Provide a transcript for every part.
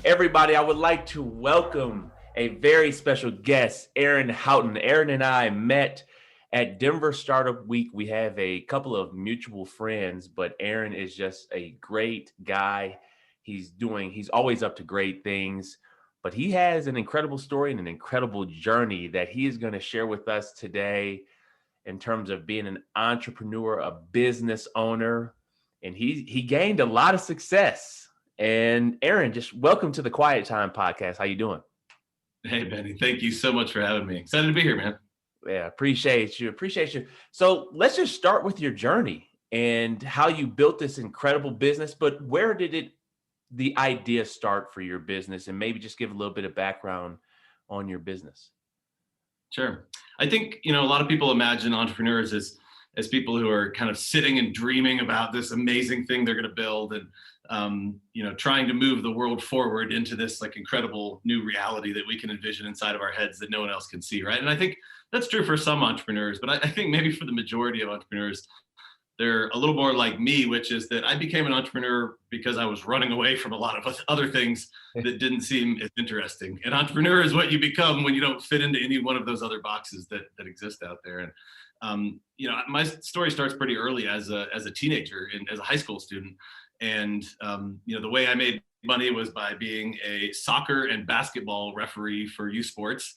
Everybody, I would like to welcome a very special guest, Aaron Houghton. Aaron and I met at Denver Startup Week. We have a couple of mutual friends, but Aaron is just a great guy. He's always up to great things, but he has an incredible story and an incredible journey that he is going to share with us today in terms of being an entrepreneur, a business owner, and he gained a lot of success. And Aaron, just welcome to the Quiet Time podcast. How you doing? Hey, Benny. Thank you so much for having me. Excited to be here, man. Yeah, appreciate you. Appreciate you. So let's just start with your journey and how you built this incredible business. But where did the idea start for your business? And maybe just give a little bit of background on your business. Sure. I think, a lot of people imagine entrepreneurs as people who are kind of sitting and dreaming about this amazing thing they're going to build and, trying to move the world forward into this like incredible new reality that we can envision inside of our heads that no one else can see, right? And I think that's true for some entrepreneurs, but I think maybe for the majority of entrepreneurs, they're a little more like me, which is that I became an entrepreneur because I was running away from a lot of other things that didn't seem as interesting. An entrepreneur is what you become when you don't fit into any one of those other boxes that exist out there. And my story starts pretty early as a teenager and as a high school student. And the way I made money was by being a soccer and basketball referee for youth sports.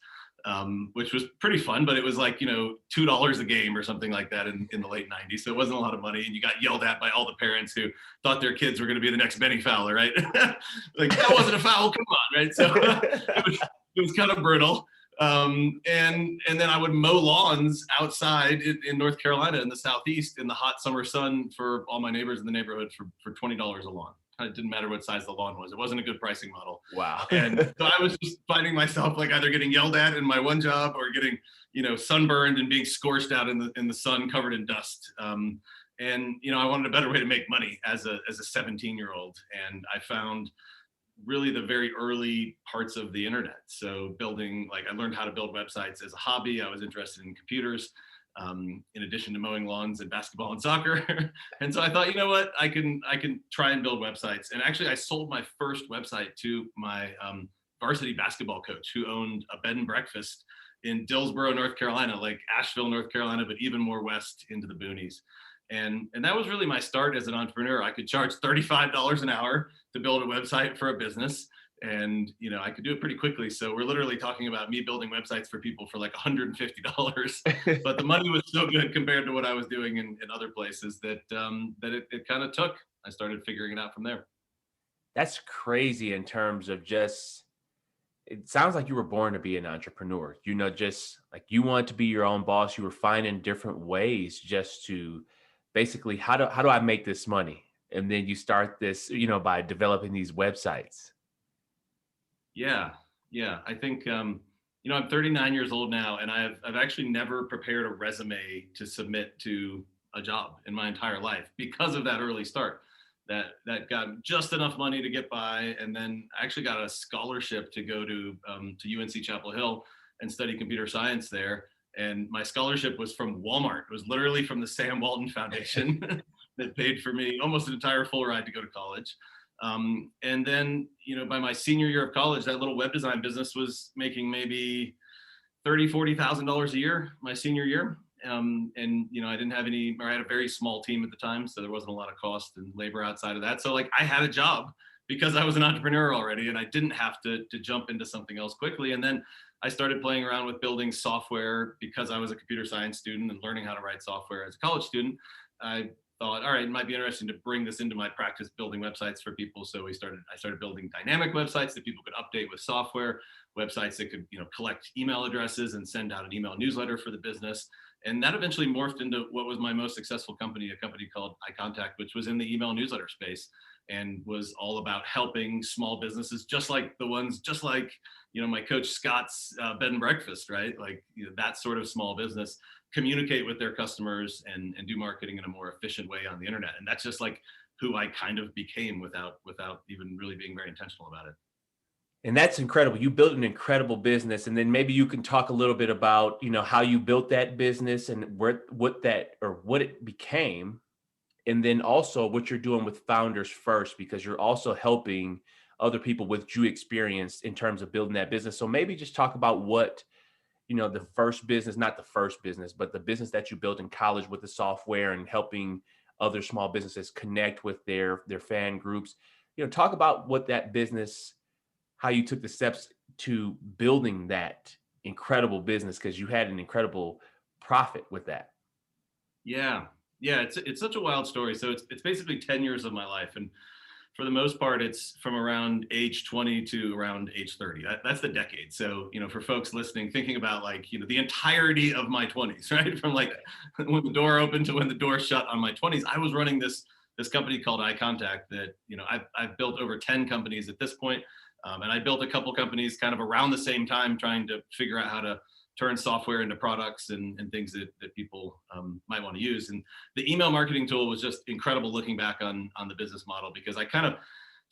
Which was pretty fun, but it was like, $2 a game or something like that in the late 90s. So it wasn't a lot of money. And you got yelled at by all the parents who thought their kids were going to be the next Benny Fowler, right? Like, that wasn't a foul, come on, right? So it was kind of brutal. And then I would mow lawns outside in North Carolina in the Southeast in the hot summer sun for all my neighbors in the neighborhood for $20 a lawn. It didn't matter what size the lawn was. It wasn't a good pricing model. Wow. And so I was just finding myself like either getting yelled at in my one job or getting, sunburned and being scorched out in the sun covered in dust. And I wanted a better way to make money as a 17-year-old. And I found really the very early parts of the internet. So I learned how to build websites as a hobby. I was interested in computers. In addition to mowing lawns and basketball and soccer. And so I thought, you know what, I can try and build websites. And actually I sold my first website to my varsity basketball coach who owned a bed and breakfast in Dillsboro, North Carolina, like Asheville, North Carolina, but even more west into the boonies. And that was really my start as an entrepreneur. I could charge $35 an hour to build a website for a business. And, I could do it pretty quickly. So we're literally talking about me building websites for people for like $150. But the money was so good compared to what I was doing in other places that it kind of took. I started figuring it out from there. That's crazy in terms of it sounds like you were born to be an entrepreneur, just like you want to be your own boss. You were finding different ways just to basically, how do I make this money? And then you start this, by developing these websites. Yeah. I think, I'm 39 years old now, and I've actually never prepared a resume to submit to a job in my entire life because of that early start. That got just enough money to get by, and then I actually got a scholarship to go to UNC Chapel Hill and study computer science there. And my scholarship was from Walmart. It was literally from the Sam Walton Foundation that paid for me almost an entire full ride to go to college. And then, by my senior year of college, that little web design business was making maybe $30,000-$40,000 a year my senior year. And, I didn't have I had a very small team at the time, so there wasn't a lot of cost and labor outside of that. So like I had a job because I was an entrepreneur already, and I didn't have to jump into something else quickly. And then I started playing around with building software because I was a computer science student and learning how to write software as a college student. I thought, all right, it might be interesting to bring this into my practice building websites for people. So I started building dynamic websites that people could update with software, websites that could, collect email addresses and send out an email newsletter for the business. And that eventually morphed into what was my most successful company, a company called iContact, which was in the email newsletter space and was all about helping small businesses, just like my coach Scott's bed and breakfast, right? Like, that sort of small business communicate with their customers and do marketing in a more efficient way on the internet. And that's just like who I kind of became without even really being very intentional about it. And that's incredible. You built an incredible business. And then maybe you can talk a little bit about, how you built that business and what it became. And then also what you're doing with Founders First, because you're also helping other people what you experienced in terms of building that business. So maybe just talk about what, the first business, not the first business, but the business that you built in college with the software and helping other small businesses connect with their fan groups. Talk about what that business, how you took the steps to building that incredible business, because you had an incredible profit with that. Yeah. Yeah, it's such a wild story. So it's basically 10 years of my life. And for the most part, it's from around age 20 to around age 30. That's the decade. So, for folks listening, thinking about like, the entirety of my 20s, right? From like when the door opened to when the door shut on my 20s, I was running this company called iContact that, I've built over 10 companies at this point. And I built a couple companies kind of around the same time, trying to figure out how to turn software into products and things that people might want to use. And the email marketing tool was just incredible looking back on the business model, because I kind of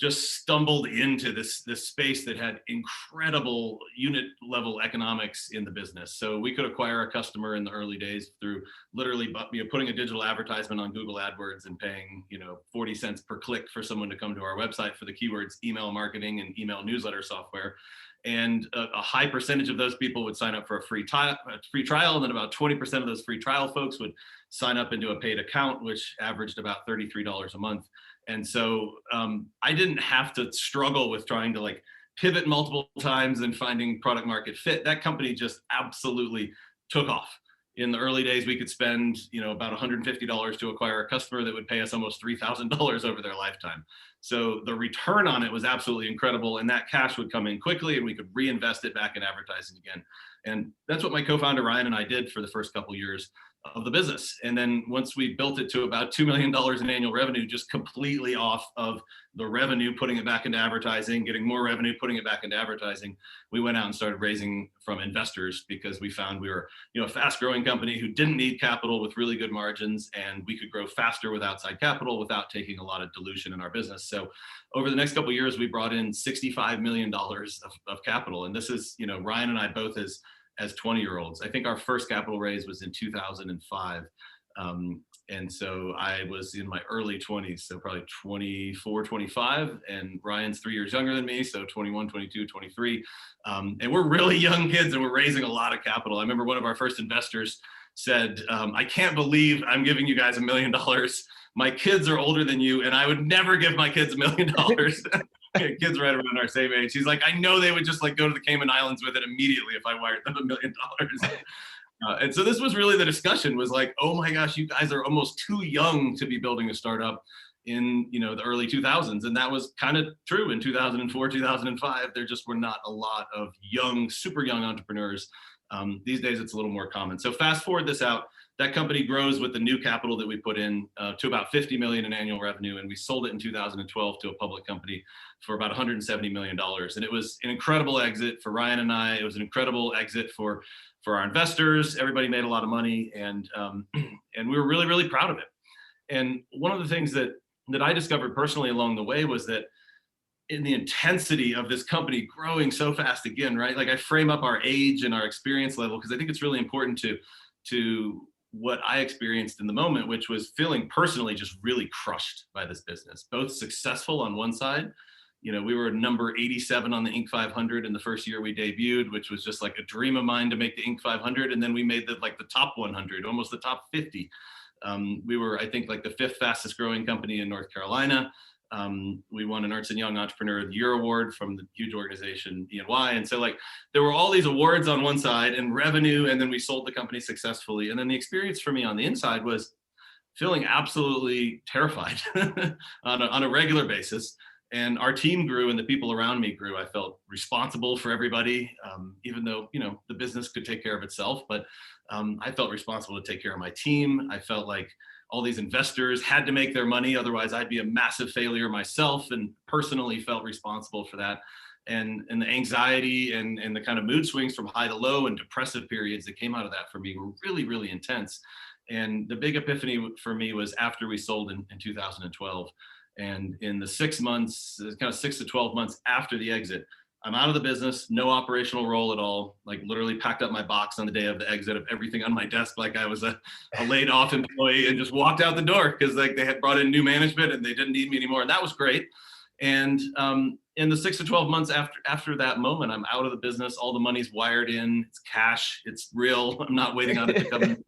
just stumbled into this space that had incredible unit level economics in the business. So we could acquire a customer in the early days through literally putting a digital advertisement on Google AdWords and paying 40 cents per click for someone to come to our website for the keywords email marketing and email newsletter software. And a high percentage of those people would sign up for a free trial, and then about 20% of those free trial folks would sign up into a paid account, which averaged about $33 a month. And so I didn't have to struggle with trying to like pivot multiple times and finding product market fit. That company just absolutely took off. In the early days, we could spend, about $150 to acquire a customer that would pay us almost $3,000 over their lifetime. So the return on it was absolutely incredible, and that cash would come in quickly, and we could reinvest it back in advertising again. And that's what my co-founder Ryan and I did for the first couple of years of the business. And then once we built it to about $2 million in annual revenue, just completely off of the revenue, putting it back into advertising, getting more revenue, putting it back into advertising, we went out and started raising from investors, because we found we were, a fast growing company who didn't need capital with really good margins, and we could grow faster with outside capital without taking a lot of dilution in our business. So over the next couple of years, we brought in $65 million of capital. And this is, Ryan and I both as 20-year-olds. I think our first capital raise was in 2005. And so I was in my early 20s, so probably 24, 25, and Ryan's 3 years younger than me, so 21, 22, 23. And we're really young kids, and we're raising a lot of capital. I remember one of our first investors said, I can't believe I'm giving you guys $1 million. My kids are older than you, and I would never give my kids $1 million. Kids right around our same age. He's like, I know they would just like go to the Cayman Islands with it immediately if I wired them $1 million. And so this was really the discussion, was like, oh my gosh, you guys are almost too young to be building a startup in the early 2000s. And that was kind of true in 2004, 2005. There just were not a lot of super young entrepreneurs. These days it's a little more common. So fast forward this out, that company grows with the new capital that we put in to about 50 million in annual revenue. And we sold it in 2012 to a public company for about $170 million. And it was an incredible exit for Ryan and I. It was an incredible exit for our investors. Everybody made a lot of money, and we were really, really proud of it. And one of the things that I discovered personally along the way was that in the intensity of this company growing so fast again, right? Like I frame up our age and our experience level, because I think it's really important to what I experienced in the moment, which was feeling personally just really crushed by this business, both successful on one side. We were number 87 on the Inc. 500 in the first year we debuted, which was just like a dream of mine to make the Inc. 500. And then we made the top 100, almost the top 50. We were, I think, like the 5th fastest growing company in North Carolina. We won an Ernst & Young Entrepreneur of the Year award from the huge organization E&Y. And so like there were all these awards on one side and revenue, and then we sold the company successfully. And then the experience for me on the inside was feeling absolutely terrified on a regular basis. And our team grew and the people around me grew. I felt responsible for everybody, even though, the business could take care of itself. But I felt responsible to take care of my team. I felt like all these investors had to make their money. Otherwise, I'd be a massive failure myself, and personally felt responsible for that. And the anxiety and the kind of mood swings from high to low and depressive periods that came out of that for me were really, really intense. And the big epiphany for me was after we sold in 2012. And in the 6 months, kind of 6 to 12 months after the exit, I'm out of the business, no operational role at all, like literally packed up my box on the day of the exit of everything on my desk like I was a laid off employee, and just walked out the door because like they had brought in new management and they didn't need me anymore. And that was great. And in the 6 to 12 months after that moment, I'm out of the business. All the money's wired in. It's cash. It's real. I'm not waiting on it to come in.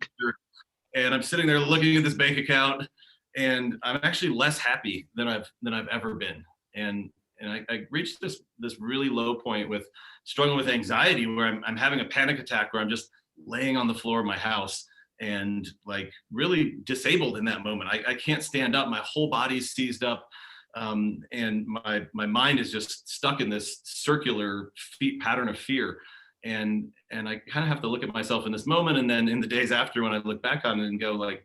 And I'm sitting there looking at this bank account, and I'm actually less happy than I've ever been. And I reached this really low point with struggling with anxiety, where I'm having a panic attack, where I'm just laying on the floor of my house and like really disabled in that moment. I can't stand up. My whole body's seized up. And my mind is just stuck in this circular pattern of fear. And I kind of have to look at myself in this moment, and then in the days after, when I look back on it and go like,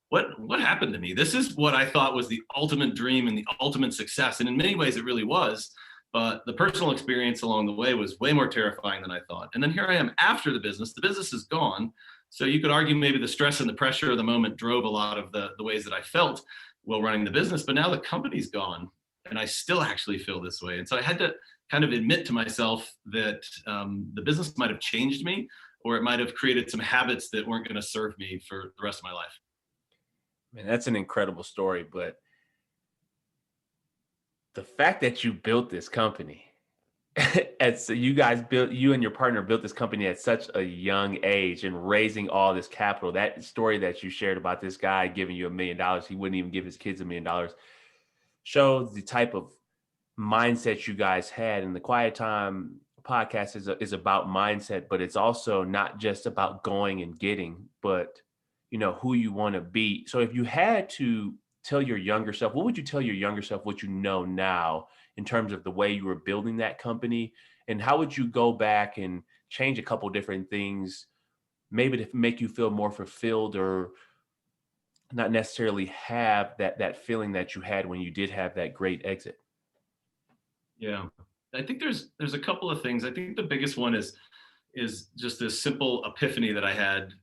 what happened to me? This is what I thought was the ultimate dream and the ultimate success. And in many ways it really was, but the personal experience along the way was way more terrifying than I thought. And then here I am after the business is gone. So you could argue maybe the stress and the pressure of the moment drove a lot of the ways that I felt while running the business, but now the company's gone and I still actually feel this way. And so I had to kind of admit to myself that the business might have changed me, or it might have created some habits that weren't going to serve me for the rest of my life. Man, that's an incredible story, but the fact that you built this company, you and your partner built this company at such a young age and raising all this capital, that story that you shared about this guy giving you $1 million, he wouldn't even give his kids $1 million, shows the type of mindset you guys had. And the Quiet Time podcast is about mindset, but it's also not just about going and getting, but who you want to be. So if you had to tell your younger self, what would you tell your younger self, what you know now in terms of the way you were building that company? And how would you go back and change a couple different things, maybe to make you feel more fulfilled, or not necessarily have that feeling that you had when you did have that great exit? Yeah, I think there's a couple of things. I think the biggest one is just this simple epiphany that I had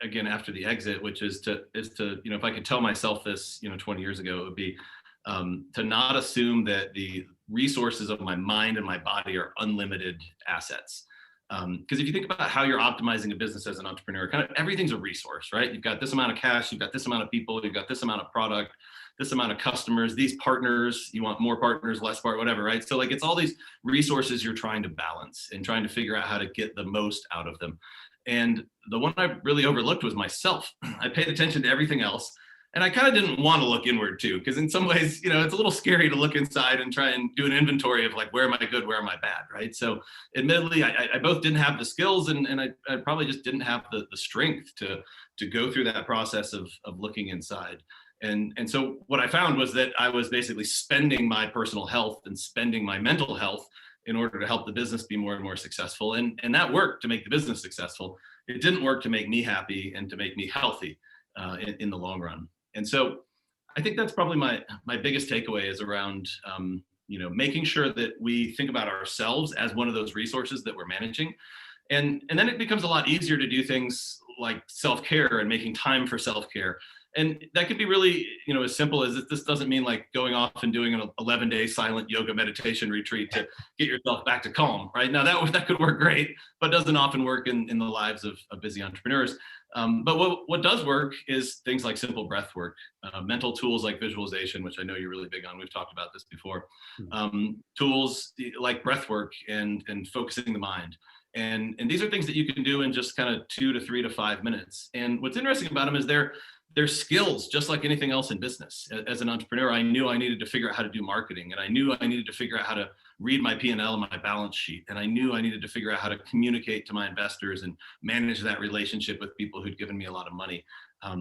again after the exit, which is to if I could tell myself this 20 years ago, it would be to not assume that the resources of my mind and my body are unlimited assets. Because if you think about how you're optimizing a business as an entrepreneur, kind of everything's a resource, right? You've got this amount of cash, you've got this amount of people, you've got this amount of product, this amount of customers, these partners, you want more partners, less whatever, right? So like it's all these resources you're trying to balance and trying to figure out how to get the most out of them. And the one I really overlooked was myself. I paid attention to everything else. And I kind of didn't want to look inward too, because in some ways, it's a little scary to look inside and try and do an inventory of like, where am I good, where am I bad, right? So admittedly, I both didn't have the skills and I probably just didn't have the strength to go through that process of looking inside. And so what I found was that I was basically spending my personal health and spending my mental health in order to help the business be more and more successful. And that worked to make the business successful. It didn't work to make me happy and to make me healthy in the long run. And so I think that's probably my biggest takeaway is around, making sure that we think about ourselves as one of those resources that we're managing. And then it becomes a lot easier to do things like self-care and making time for self-care. And that could be really, as simple as this doesn't mean like going off and doing an 11-day silent yoga meditation retreat to get yourself back to calm, right? Now that could work great, but doesn't often work in the lives of busy entrepreneurs. But what does work is things like simple breath work, mental tools like visualization, which I know you're really big on. We've talked about this before. Tools like breath work and focusing the mind. And these are things that you can do in just kind of 2 to 3 to 5 minutes. And what's interesting about them is they're skills, just like anything else in business. As an entrepreneur, I knew I needed to figure out how to do marketing, and I knew I needed to figure out how to read my P&L and my balance sheet, and I knew I needed to figure out how to communicate to my investors and manage that relationship with people who'd given me a lot of money.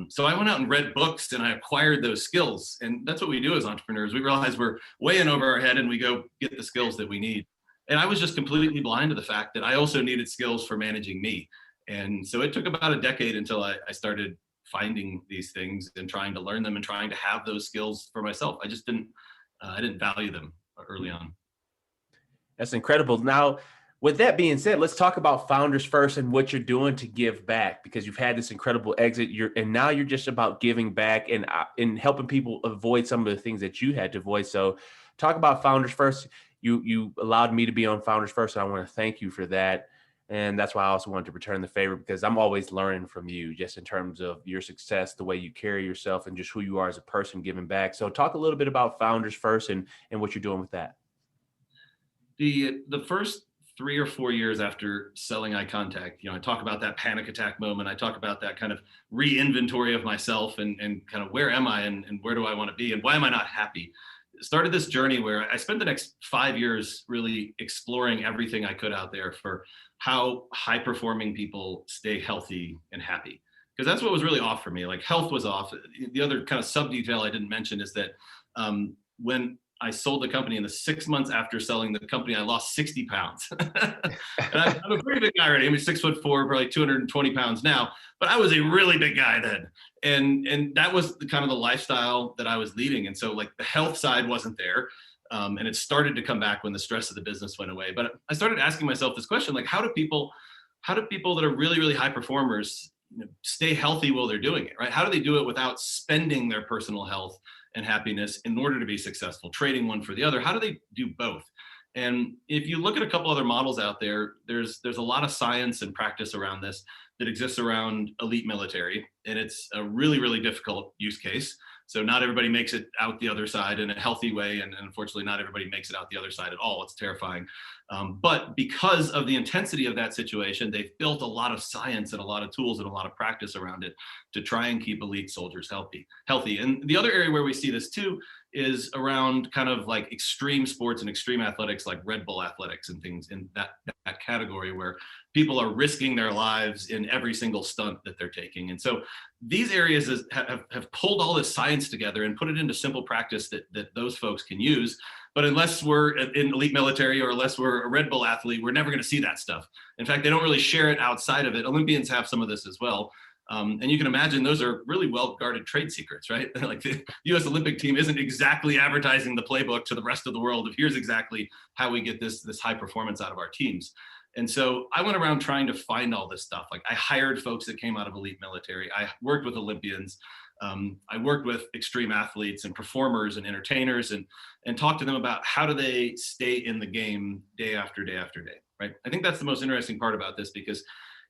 So I went out and read books and I acquired those skills. And that's what we do as entrepreneurs. We realize we're way in over our head and we go get the skills that we need. And I was just completely blind to the fact that I also needed skills for managing me. And so it took about a decade until I started finding these things and trying to learn them and trying to have those skills for myself. I just didn't value them early on. That's incredible. Now, with that being said, let's talk about Founders First and what you're doing to give back, because you've had this incredible exit. And now you're just about giving back and helping people avoid some of the things that you had to avoid. So talk about Founders First. You allowed me to be on Founders First, and I want to thank you for that. And that's why I also wanted to return the favor, because I'm always learning from you just in terms of your success, the way you carry yourself, and just who you are as a person giving back. So talk a little bit about Founders First and what you're doing with that. The first 3 or 4 years after selling iContact, I talk about that panic attack moment. I talk about that kind of re-inventory of myself and kind of where am I and where do I want to be and why am I not happy? Started this journey where I spent the next 5 years really exploring everything I could out there for how high performing people stay healthy and happy. Because that's what was really off for me. Like health was off. The other kind of sub detail I didn't mention is that when I sold the company in the 6 months after selling the company, I lost 60 pounds. And I'm a pretty big guy already. I'm 6'4", probably 220 pounds now, but I was a really big guy then. And that was the kind of the lifestyle that I was leading. And so like the health side wasn't there. And it started to come back when the stress of the business went away. But I started asking myself this question, like, how do people that are really, really high performers, stay healthy while they're doing it, right? How do they do it without spending their personal health and happiness in order to be successful, trading one for the other? How do they do both? And if you look at a couple other models out there, there's a lot of science and practice around this that exists around elite military, and it's a really, really difficult use case. So not everybody makes it out the other side in a healthy way, and unfortunately, not everybody makes it out the other side at all. It's terrifying. But because of the intensity of that situation, they've built a lot of science and a lot of tools and a lot of practice around it to try and keep elite soldiers healthy. And the other area where we see this too is around kind of like extreme sports and extreme athletics, like Red Bull athletics and things in that category, where people are risking their lives in every single stunt that they're taking. And so these areas have pulled all this science together and put it into simple practice that those folks can use. But unless we're in elite military or unless we're a Red Bull athlete, we're never going to see that stuff. In fact, they don't really share it outside of it. Olympians have some of this as well. And you can imagine those are really well-guarded trade secrets, right? Like the U.S. Olympic team isn't exactly advertising the playbook to the rest of the world of here's exactly how we get this high performance out of our teams. And so I went around trying to find all this stuff. Like I hired folks that came out of elite military. I worked with Olympians. I worked with extreme athletes and performers and entertainers and talked to them about how do they stay in the game day after day after day, right? I think that's the most interesting part about this, because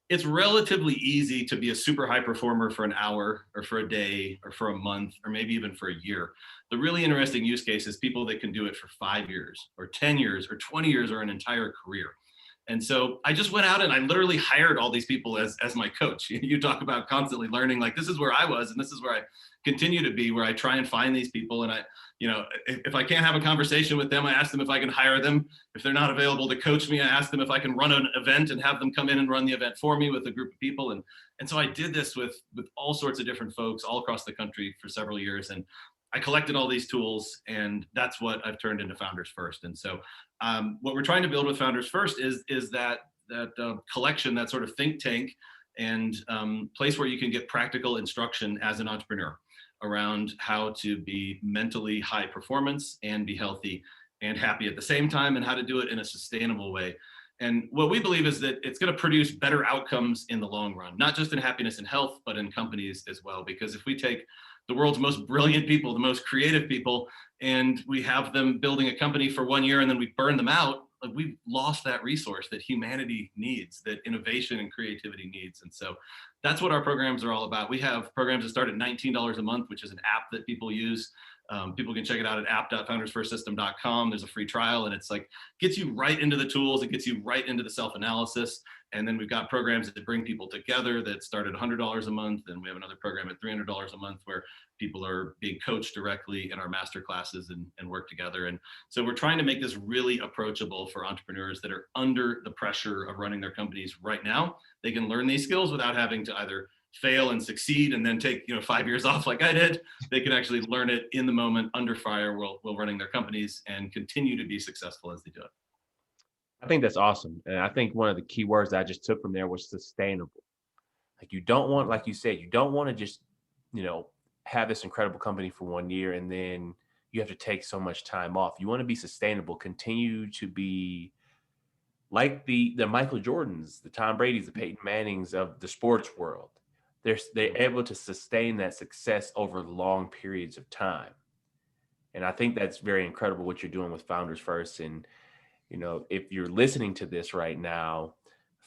it's relatively easy to be a super high performer for an hour or for a day or for a month or maybe even for a year. The really interesting use case is people that can do it for 5 years or 10 years or 20 years or an entire career. And so I just went out and I literally hired all these people as my coach. You talk about constantly learning, like this is where I was and this is where I continue to be, where I try and find these people. And if I can't have a conversation with them, I ask them if I can hire them. If they're not available to coach me, I ask them if I can run an event and have them come in and run the event for me with a group of people. And so I did this with all sorts of different folks all across the country for several years. And I collected all these tools, and that's what I've turned into Founders First. And so what we're trying to build with Founders First is that collection, that sort of think tank and place where you can get practical instruction as an entrepreneur around how to be mentally high performance and be healthy and happy at the same time, and how to do it in a sustainable way. And what we believe is that it's going to produce better outcomes in the long run, not just in happiness and health, but in companies as well. Because if we take the world's most brilliant people, the most creative people, and we have them building a company for 1 year and then we burn them out, like we've lost that resource that humanity needs, that innovation and creativity needs. And so that's what our programs are all about. We have programs that start at $19 a month, which is an app that people use. People can check it out at app.foundersfirstsystem.com. There's a free trial, and it's like gets you right into the tools. It gets you right into the self-analysis. And then we've got programs that bring people together that start at $100 a month. And we have another program at $300 a month where people are being coached directly in our master classes and work together. And so we're trying to make this really approachable for entrepreneurs that are under the pressure of running their companies right now. They can learn these skills without having to either fail and succeed and then take 5 years off like I did. They can actually learn it in the moment under fire while running their companies and continue to be successful as they do it. I think that's awesome. And I think one of the key words that I just took from there was sustainable. Like you don't want, like you said, you don't want to just, have this incredible company for 1 year and then you have to take so much time off. You want to be sustainable, continue to be like the Michael Jordans, the Tom Brady's, the Peyton Mannings of the sports world. They're able to sustain that success over long periods of time. And I think that's very incredible what you're doing with Founders First. And if you're listening to this right now,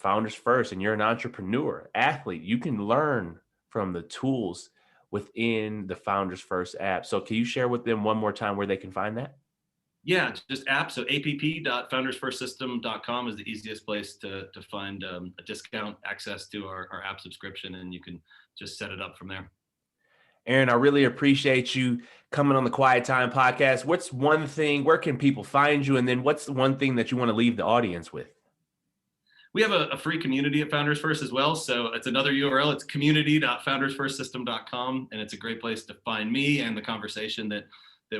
Founders First, and you're an entrepreneur, athlete, you can learn from the tools within the Founders First app. So can you share with them one more time where they can find that? Yeah, just app. So app.foundersfirstsystem.com is the easiest place to find a discount access to our app subscription, and you can just set it up from there. Aaron, I really appreciate you coming on the Quiet Time podcast. What's one thing, where can people find you? And then what's the one thing that you want to leave the audience with? We have a free community at Founders First as well. So it's another URL. It's community.foundersfirstsystem.com. And it's a great place to find me and the conversation that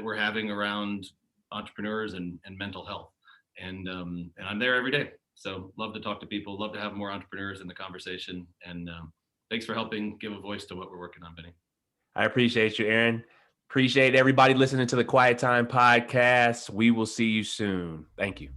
we're having around entrepreneurs and mental health. And I'm there every day. So love to talk to people, love to have more entrepreneurs in the conversation. And thanks for helping give a voice to what we're working on, Benny. I appreciate you, Aaron. Appreciate everybody listening to the Quiet Time podcast. We will see you soon. Thank you.